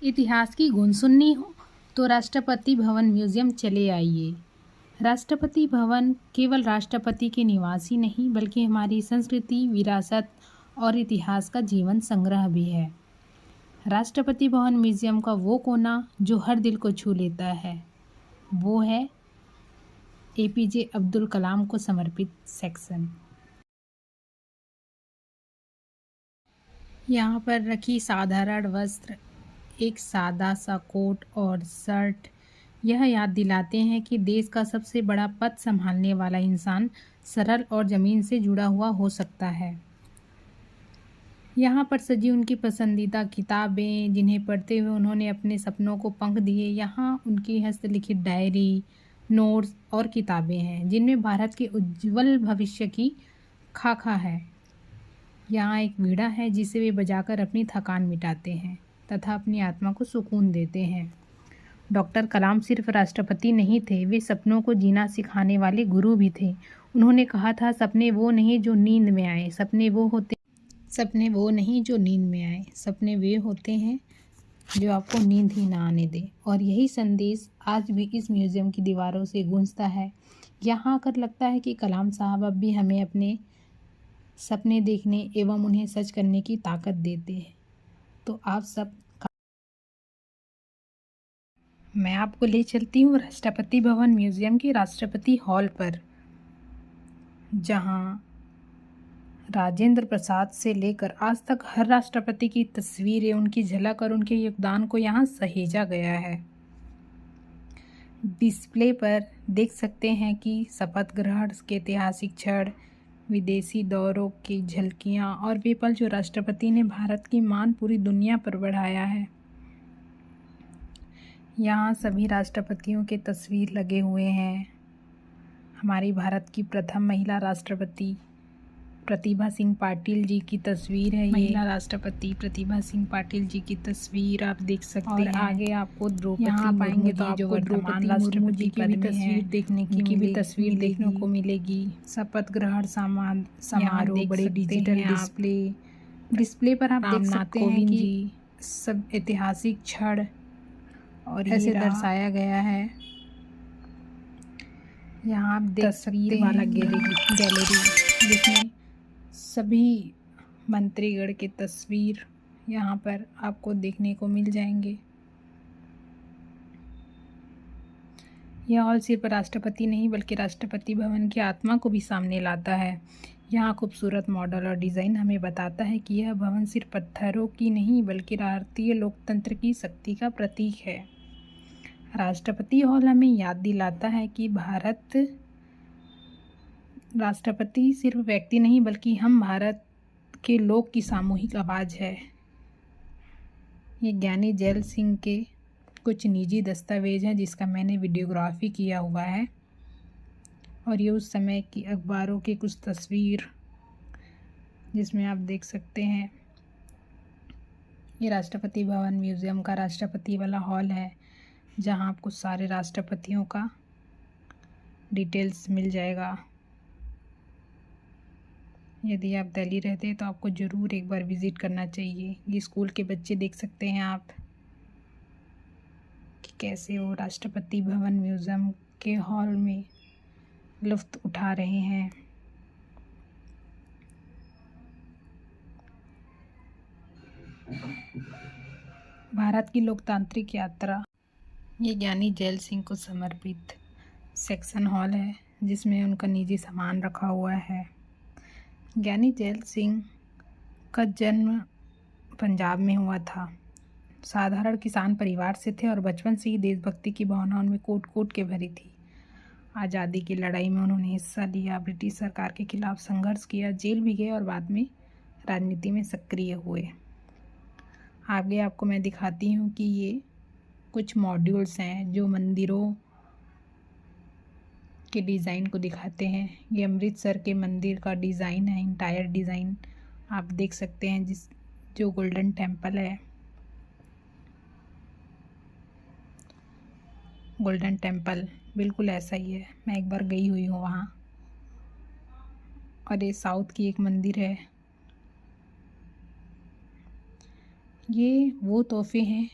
इतिहास की गूंज सुननी हो तो राष्ट्रपति भवन म्यूजियम चले आइए। राष्ट्रपति भवन केवल राष्ट्रपति के निवास ही नहीं बल्कि हमारी संस्कृति, विरासत और इतिहास का जीवन संग्रह भी है। राष्ट्रपति भवन म्यूजियम का वो कोना जो हर दिल को छू लेता है, वो है एपीजे अब्दुल कलाम को समर्पित सेक्शन। यहाँ पर रखी साधारण वस्त्र, एक सादा सा कोट और शर्ट यह याद दिलाते हैं कि देश का सबसे बड़ा पद संभालने वाला इंसान सरल और ज़मीन से जुड़ा हुआ हो सकता है। यहाँ पर सजी उनकी पसंदीदा किताबें, जिन्हें पढ़ते हुए उन्होंने अपने सपनों को पंख दिए। यहाँ उनकी हस्तलिखित डायरी, नोट्स और किताबें हैं जिनमें भारत के उज्जवल भविष्य की खाका है। यहाँ एक वीणा है जिसे वे बजाकर अपनी थकान मिटाते हैं तथा अपनी आत्मा को सुकून देते हैं। डॉक्टर कलाम सिर्फ राष्ट्रपति नहीं थे, वे सपनों को जीना सिखाने वाले गुरु भी थे। उन्होंने कहा था, सपने वो नहीं जो नींद में आए, सपने वो नहीं जो नींद में आए, सपने वे होते हैं जो आपको नींद ही ना आने दे। और यही संदेश आज भी इस म्यूज़ियम की दीवारों से गूंजता है। यहाँ आकर लगता है कि कलाम साहब अब भी हमें अपने सपने देखने एवं उन्हें सच करने की ताकत देते हैं। तो आप सब, मैं आपको ले चलती हूँ राष्ट्रपति भवन म्यूज़ियम के राष्ट्रपति हॉल पर, जहाँ राजेंद्र प्रसाद से लेकर आज तक हर राष्ट्रपति की तस्वीरें, उनकी झलक और उनके योगदान को यहाँ सहेजा गया है। डिस्प्ले पर देख सकते हैं कि शपथ ग्रहण के ऐतिहासिक क्षण, विदेशी दौरों की झलकियाँ और वे पल जो राष्ट्रपति ने भारत की मान पूरी दुनिया पर बढ़ाया है। यहाँ सभी राष्ट्रपतियों के तस्वीर लगे हुए हैं। हमारी भारत की प्रथम महिला राष्ट्रपति प्रतिभा सिंह पाटिल जी की तस्वीर है। महिला राष्ट्रपति प्रतिभा सिंह पाटिल जी की तस्वीर आप देख सकते हैं। और आगे आपको द्रौपदी पाएंगे तो आपको द्रौपदी मुर्मू जी की भी तस्वीर देखने को मिलेगी। शपथ ग्रहण समारोह, बड़े डिजिटल डिस्प्ले पर आप देख सकते हैं कि सब ऐतिहासिक क्षण और ऐसे दर्शाया गया है। यहाँ आप देख सकते हैं गैलरी जिसमें सभी मंत्रीगण के तस्वीर यहाँ पर आपको देखने को मिल जाएंगे। यह हॉल सिर्फ राष्ट्रपति नहीं बल्कि राष्ट्रपति भवन की आत्मा को भी सामने लाता है। यहाँ खूबसूरत मॉडल और डिज़ाइन हमें बताता है कि यह भवन सिर्फ पत्थरों की नहीं बल्कि भारतीय लोकतंत्र की शक्ति का प्रतीक है। राष्ट्रपति हॉल हमें याद दिलाता है कि भारत राष्ट्रपति सिर्फ व्यक्ति नहीं बल्कि हम भारत के लोग की सामूहिक आवाज़ है। ये ज्ञानी जैल सिंह के कुछ निजी दस्तावेज हैं जिसका मैंने वीडियोग्राफी किया हुआ है। और ये उस समय की अखबारों की कुछ तस्वीर जिसमें आप देख सकते हैं। ये राष्ट्रपति भवन म्यूज़ियम का राष्ट्रपति वाला हॉल है जहां आपको सारे राष्ट्रपतियों का डिटेल्स मिल जाएगा। यदि आप दिल्ली रहते हैं तो आपको ज़रूर एक बार विज़िट करना चाहिए। ये स्कूल के बच्चे देख सकते हैं आप कि कैसे वो राष्ट्रपति भवन म्यूज़ियम के हॉल में लुत्फ़ उठा रहे हैं। भारत की लोकतांत्रिक यात्रा, ये ज्ञानी जैल सिंह को समर्पित सेक्शन हॉल है जिसमें उनका निजी सामान रखा हुआ है। ज्ञानी जैल सिंह का जन्म पंजाब में हुआ था। साधारण किसान परिवार से थे और बचपन से ही देशभक्ति की भावना उनमें कूट कूट के भरी थी। आज़ादी की लड़ाई में उन्होंने हिस्सा लिया, ब्रिटिश सरकार के खिलाफ संघर्ष किया, जेल भी गए और बाद में राजनीति में सक्रिय हुए। आगे आपको मैं दिखाती हूँ कि ये कुछ मॉड्यूल्स हैं जो मंदिरों के डिज़ाइन को दिखाते हैं। ये अमृतसर के मंदिर का डिज़ाइन है, इंटायर डिज़ाइन आप देख सकते हैं जो गोल्डन टेम्पल है। गोल्डन टेम्पल बिल्कुल ऐसा ही है, मैं एक बार गई हुई हूँ वहाँ। और ये साउथ की एक मंदिर है। ये वो तोहफे हैं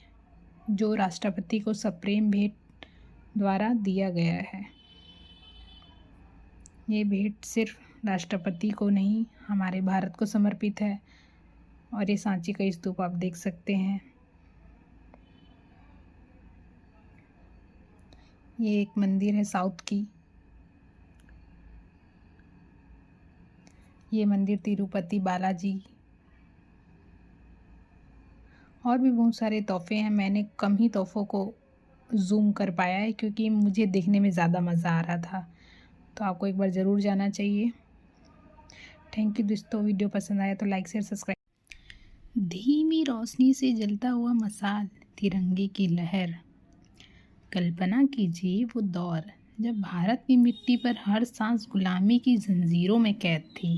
जो राष्ट्रपति को सप्रेम भेंट द्वारा दिया गया है। ये भेंट सिर्फ राष्ट्रपति को नहीं, हमारे भारत को समर्पित है। और ये सांची का स्तूप आप देख सकते हैं। ये एक मंदिर है साउथ की। ये मंदिर तिरुपति बालाजी। और भी बहुत सारे तोहफे हैं। मैंने कम ही तोहफ़ों को जूम कर पाया है क्योंकि मुझे देखने में ज़्यादा मज़ा आ रहा था। तो आपको एक बार ज़रूर जाना चाहिए। थैंक यू दोस्तों। वीडियो पसंद आया तो लाइक शेयर सब्सक्राइब। धीमी रोशनी से जलता हुआ मशाल, तिरंगे की लहर। कल्पना कीजिए वो दौर जब भारत की मिट्टी पर हर सांस गुलामी की जंजीरों में कैद थी।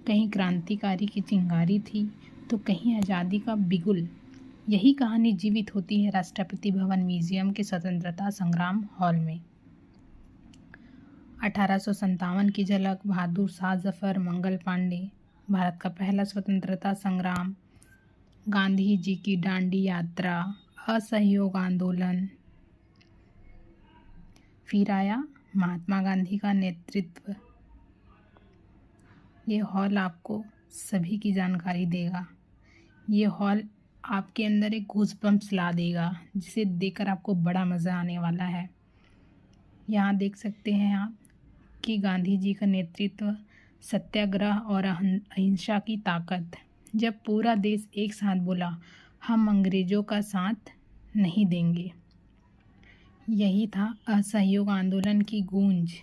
कहीं क्रांतिकारी की चिंगारी थी तो कहीं आज़ादी का बिगुल। यही कहानी जीवित होती है राष्ट्रपति भवन म्यूजियम के स्वतंत्रता संग्राम हॉल में। 1857 की झलक। बहादुर शाह जफर, मंगल पांडे। भारत का पहला स्वतंत्रता संग्राम। गांधी जी की दांडी यात्रा, असहयोग आंदोलन। फिर आया महात्मा गांधी का नेतृत्व। ये हॉल आपको सभी की जानकारी देगा। ये हॉल आपके अंदर एक गूज़बम्प्स ला देगा, जिसे देखकर आपको बड़ा मज़ा आने वाला है। यहाँ देख सकते हैं आप कि गांधी जी का नेतृत्व, सत्याग्रह और अहिंसा की ताकत। जब पूरा देश एक साथ बोला, हम अंग्रेज़ों का साथ नहीं देंगे। यही था असहयोग आंदोलन की गूंज।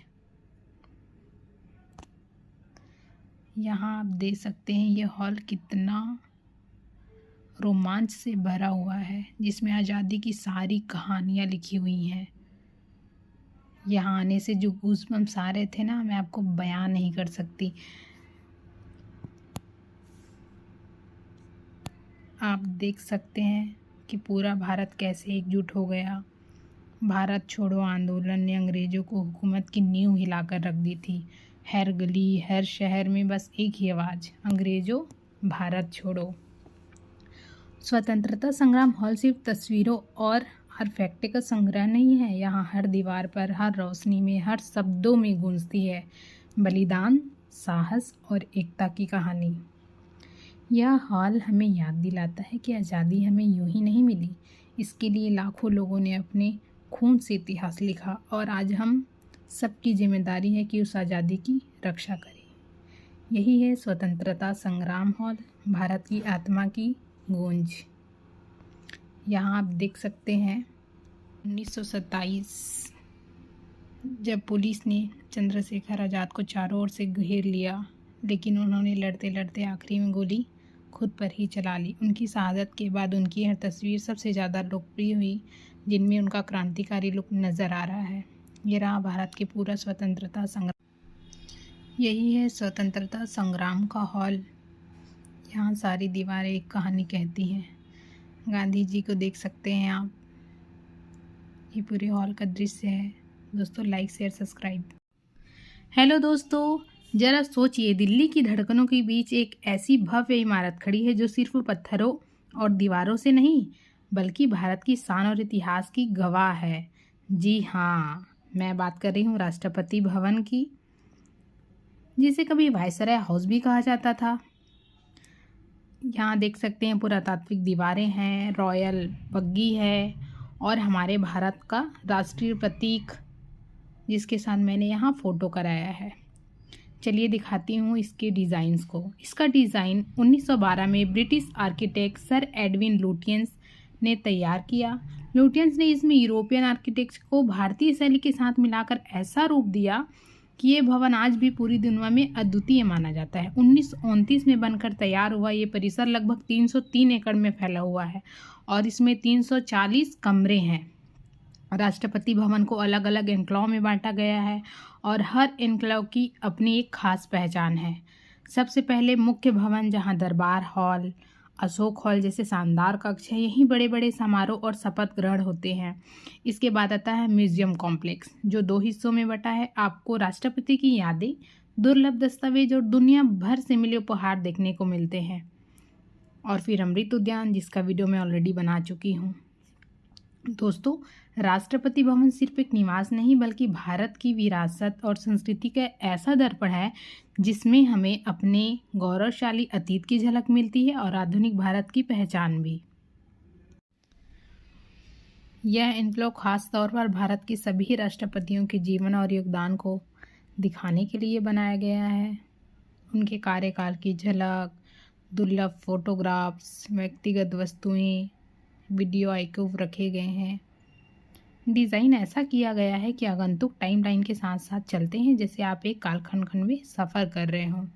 यहाँ आप देख सकते हैं ये हॉल कितना रोमांच से भरा हुआ है, जिसमें आज़ादी की सारी कहानियाँ लिखी हुई हैं। यहाँ आने से जो गूज़बम्प्स आ रहे थे ना, मैं आपको बयान नहीं कर सकती। आप देख सकते हैं कि पूरा भारत कैसे एकजुट हो गया। भारत छोड़ो आंदोलन ने अंग्रेज़ों को हुकूमत की नींव हिलाकर रख दी थी। हर गली, हर शहर में बस एक ही आवाज़, अंग्रेज़ों भारत छोड़ो। स्वतंत्रता संग्राम हॉल सिर्फ तस्वीरों और आर्टिफैक्ट का संग्रह नहीं है। यहाँ हर दीवार पर, हर रोशनी में, हर शब्दों में गूंजती है बलिदान, साहस और एकता की कहानी। यह हॉल हमें याद दिलाता है कि आज़ादी हमें यूं ही नहीं मिली। इसके लिए लाखों लोगों ने अपने खून से इतिहास लिखा और आज हम सबकी जिम्मेदारी है कि उस आज़ादी की रक्षा करें। यही है स्वतंत्रता संग्राम हॉल, भारत की आत्मा की गूंज। यहाँ आप देख सकते हैं 1927 जब पुलिस ने चंद्रशेखर आज़ाद को चारों ओर से घेर लिया, लेकिन उन्होंने लड़ते लड़ते आखिरी में गोली खुद पर ही चला ली। उनकी शहादत के बाद उनकी हर तस्वीर सबसे ज़्यादा लोकप्रिय हुई, जिनमें उनका क्रांतिकारी लुक नज़र आ रहा है। ये रहा भारत के पूरा स्वतंत्रता संग्राम। यही है स्वतंत्रता संग्राम का हॉल। यहाँ सारी दीवारें एक कहानी कहती हैं। गांधी जी को देख सकते हैं आप। ये पूरे हॉल का दृश्य है। दोस्तों लाइक शेयर सब्सक्राइब। हेलो दोस्तों, ज़रा सोचिए, दिल्ली की धड़कनों के बीच एक ऐसी भव्य इमारत खड़ी है जो सिर्फ पत्थरों और दीवारों से नहीं, बल्कि भारत की शान और इतिहास की गवाह है। जी हाँ, मैं बात कर रही हूँ राष्ट्रपति भवन की, जिसे कभी वायसराय हाउस भी कहा जाता था। यहाँ देख सकते हैं पुरातात्विक दीवारें हैं, रॉयल बग्गी है और हमारे भारत का राष्ट्रीय प्रतीक, जिसके साथ मैंने यहाँ फ़ोटो कराया है। चलिए दिखाती हूँ इसके डिज़ाइंस को। इसका डिज़ाइन 1912 में British architect sir Edwin Lutyens ने तैयार किया। लुटियंस ने इसमें यूरोपियन आर्किटेक्ट को भारतीय शैली के साथ मिलाकर ऐसा रूप दिया कि ये भवन आज भी पूरी दुनिया में अद्वितीय माना जाता है। 1929 में बनकर तैयार हुआ ये परिसर लगभग 303 एकड़ में फैला हुआ है और इसमें 340 कमरे हैं। राष्ट्रपति भवन को अलग अलग एन्क्लेव में बांटा गया है और हर एन्क्लेव की अपनी एक खास पहचान है। सबसे पहले मुख्य भवन, जहां दरबार हॉल, अशोक हॉल जैसे शानदार कक्ष है, यहीं बड़े बड़े समारोह और शपथ ग्रहण होते हैं। इसके बाद आता है म्यूजियम कॉम्प्लेक्स, जो 2 हिस्सों में बटा है। आपको राष्ट्रपति की यादें, दुर्लभ दस्तावेज और दुनिया भर से मिले उपहार देखने को मिलते हैं। और फिर अमृत उद्यान, जिसका वीडियो मैं ऑलरेडी बना चुकी हूँ। दोस्तों, राष्ट्रपति भवन सिर्फ एक निवास नहीं बल्कि भारत की विरासत और संस्कृति का ऐसा दर्पण है जिसमें हमें अपने गौरवशाली अतीत की झलक मिलती है और आधुनिक भारत की पहचान भी। यह इनक्लेव खास तौर पर भारत के सभी राष्ट्रपतियों के जीवन और योगदान को दिखाने के लिए बनाया गया है। उनके कार्यकाल की झलक, दुर्लभ फोटोग्राफ्स, व्यक्तिगत वस्तुएं, वीडियो आर्काइव रखे गए हैं। डिज़ाइन ऐसा किया गया है कि आगंतुक टाइमलाइन के साथ साथ चलते हैं जैसे आप एक कालखंड में सफ़र कर रहे हों।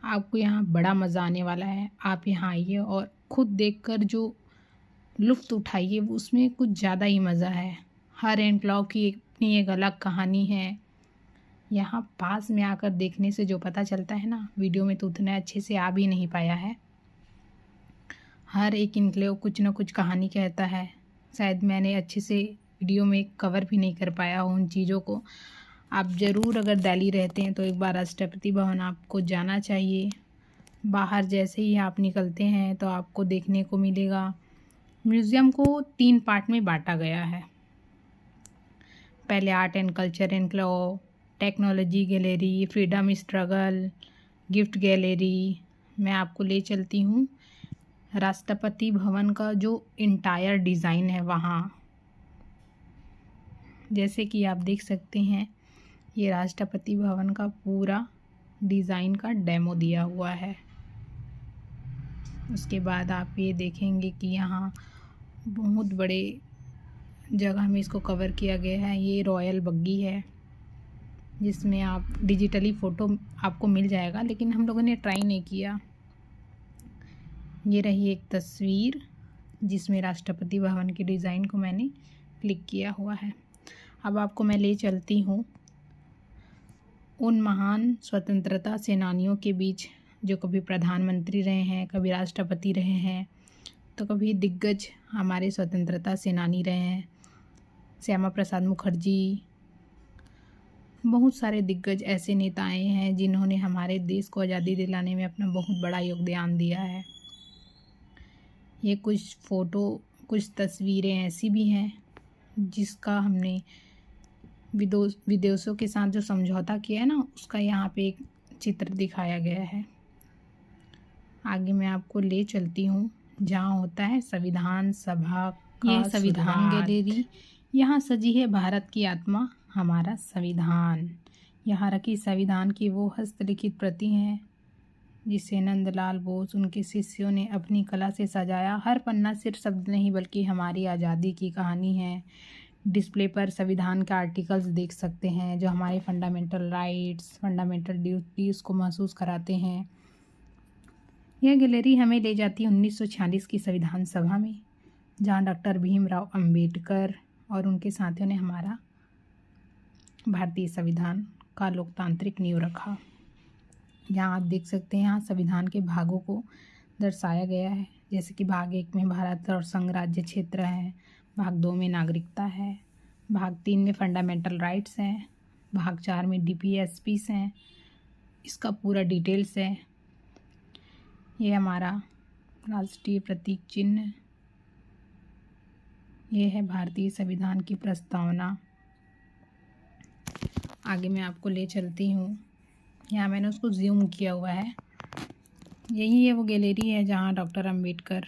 आपको यहाँ बड़ा मज़ा आने वाला है। आप यहाँ आइए और खुद देखकर जो लुत्फ़ उठाइए, उसमें कुछ ज़्यादा ही मज़ा है। हर एन्क्लेव की अपनी एक अलग कहानी है। यहाँ पास में आकर देखने से जो पता चलता है ना, वीडियो में तो उतना अच्छे से आ भी नहीं पाया है। हर एक एन्क्लेव कुछ न कुछ कहानी कहता है। शायद मैंने अच्छे से वीडियो में कवर भी नहीं कर पाया हूँ उन चीज़ों को। आप ज़रूर अगर दिल्ली रहते हैं तो एक बार राष्ट्रपति भवन आपको जाना चाहिए। बाहर जैसे ही आप निकलते हैं तो आपको देखने को मिलेगा। म्यूज़ियम को 3 पार्ट में बांटा गया है। पहले art and culture enclave, technology gallery, freedom struggle, gift gallery. मैं आपको ले चलती हूँ राष्ट्रपति भवन का जो इंटायर डिज़ाइन है वहाँ। जैसे कि आप देख सकते हैं, ये राष्ट्रपति भवन का पूरा डिज़ाइन का डेमो दिया हुआ है। उसके बाद आप ये देखेंगे कि यहाँ बहुत बड़े जगह में इसको कवर किया गया है। ये रॉयल बग्गी है जिसमें आप डिजिटली फ़ोटो आपको मिल जाएगा, लेकिन हम लोगों ने ट्राई नहीं किया। ये रही एक तस्वीर जिसमें राष्ट्रपति भवन के डिज़ाइन को मैंने क्लिक किया हुआ है। अब आपको मैं ले चलती हूँ उन महान स्वतंत्रता सेनानियों के बीच जो कभी प्रधानमंत्री रहे हैं, कभी राष्ट्रपति रहे हैं, तो कभी दिग्गज हमारे स्वतंत्रता सेनानी रहे हैं। श्यामा प्रसाद मुखर्जी, बहुत सारे दिग्गज ऐसे नेताएं हैं जिन्होंने हमारे देश को आज़ादी दिलाने में अपना बहुत बड़ा योगदान दिया है। ये कुछ फ़ोटो, कुछ तस्वीरें ऐसी भी हैं जिसका हमने विदेशों के साथ जो समझौता किया है ना, उसका यहाँ पे एक चित्र दिखाया गया है। आगे मैं आपको ले चलती हूँ जहाँ होता है संविधान सभा का ये संविधान गैलरी। यहाँ सजी है भारत की आत्मा, हमारा संविधान। यहाँ रखी संविधान की वो हस्तलिखित प्रति हैं जिसे नंदलाल बोस उनके शिष्यों ने अपनी कला से सजाया। हर पन्ना सिर्फ शब्द नहीं बल्कि हमारी आज़ादी की कहानी है। डिस्प्ले पर संविधान के आर्टिकल्स देख सकते हैं जो हमारे फंडामेंटल राइट्स, फंडामेंटल ड्यूटीज़ को महसूस कराते हैं। यह गैलरी हमें ले जाती है 1946 की संविधान सभा में, जहाँ डॉक्टर भीमराव अंबेडकर और उनके साथियों ने हमारा भारतीय संविधान का लोकतांत्रिक नींव रखा। यहाँ आप देख सकते हैं, यहाँ संविधान के भागों को दर्शाया गया है। जैसे कि भाग 1 में भारत और संघ राज्य क्षेत्र है, भाग 2 में नागरिकता है, भाग 3 में फंडामेंटल राइट्स हैं, भाग 4 में DPSPs हैं। इसका पूरा डिटेल्स है। ये हमारा राष्ट्रीय प्रतीक चिन्ह, ये है भारतीय संविधान की प्रस्तावना। आगे मैं आपको ले चलती हूँ, यहाँ मैंने उसको ज़ूम किया हुआ है। यही है वो गैलरी है जहाँ डॉक्टर अंबेडकर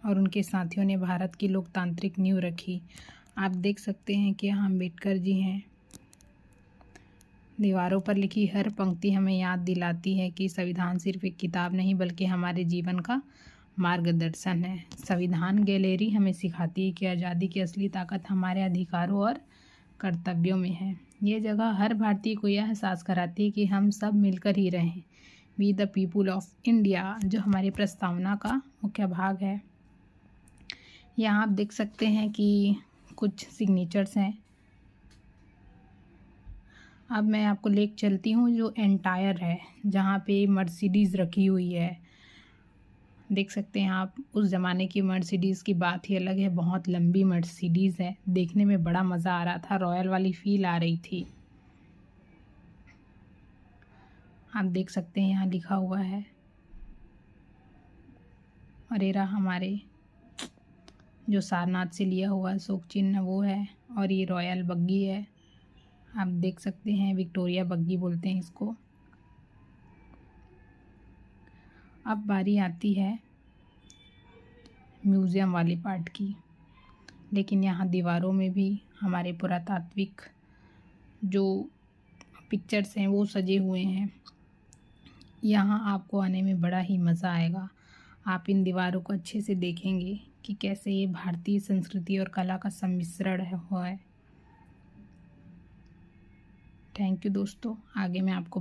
और उनके साथियों ने भारत की लोकतांत्रिक नींव रखी। आप देख सकते हैं कि यहाँ अंबेडकर जी हैं। दीवारों पर लिखी हर पंक्ति हमें याद दिलाती है कि संविधान सिर्फ एक किताब नहीं बल्कि हमारे जीवन का मार्गदर्शन है। संविधान गैलरी हमें सिखाती है कि आज़ादी की असली ताकत हमारे अधिकारों और कर्तव्यों में है। ये जगह हर भारतीय को यह एहसास कराती है कि हम सब मिलकर ही रहें। We the people of India, जो हमारी प्रस्तावना का मुख्य भाग है। यहाँ आप देख सकते हैं कि कुछ सिग्नेचर्स हैं। अब मैं आपको ले चलती हूँ जो एंटायर है, जहाँ पे मर्सिडीज़ रखी हुई है। देख सकते हैं आप, उस ज़माने की मर्सिडीज़ की बात ही अलग है। बहुत लंबी मर्सिडीज़ है, देखने में बड़ा मज़ा आ रहा था, रॉयल वाली फील आ रही थी। आप देख सकते हैं यहाँ लिखा हुआ है, और ये रहा हमारे जो सारनाथ से लिया हुआ अशोक चिन्ह वो है, और ये रॉयल बग्गी है, आप देख सकते हैं, विक्टोरिया बग्गी बोलते हैं इसको। अब बारी आती है म्यूज़ियम वाली पार्ट की, लेकिन यहाँ दीवारों में भी हमारे पुरातात्विक जो पिक्चर्स हैं वो सजे हुए हैं। यहाँ आपको आने में बड़ा ही मज़ा आएगा। आप इन दीवारों को अच्छे से देखेंगे कि कैसे ये भारतीय संस्कृति और कला का सम्मिश्रण हुआ है। थैंक यू दोस्तों, आगे मैं आपको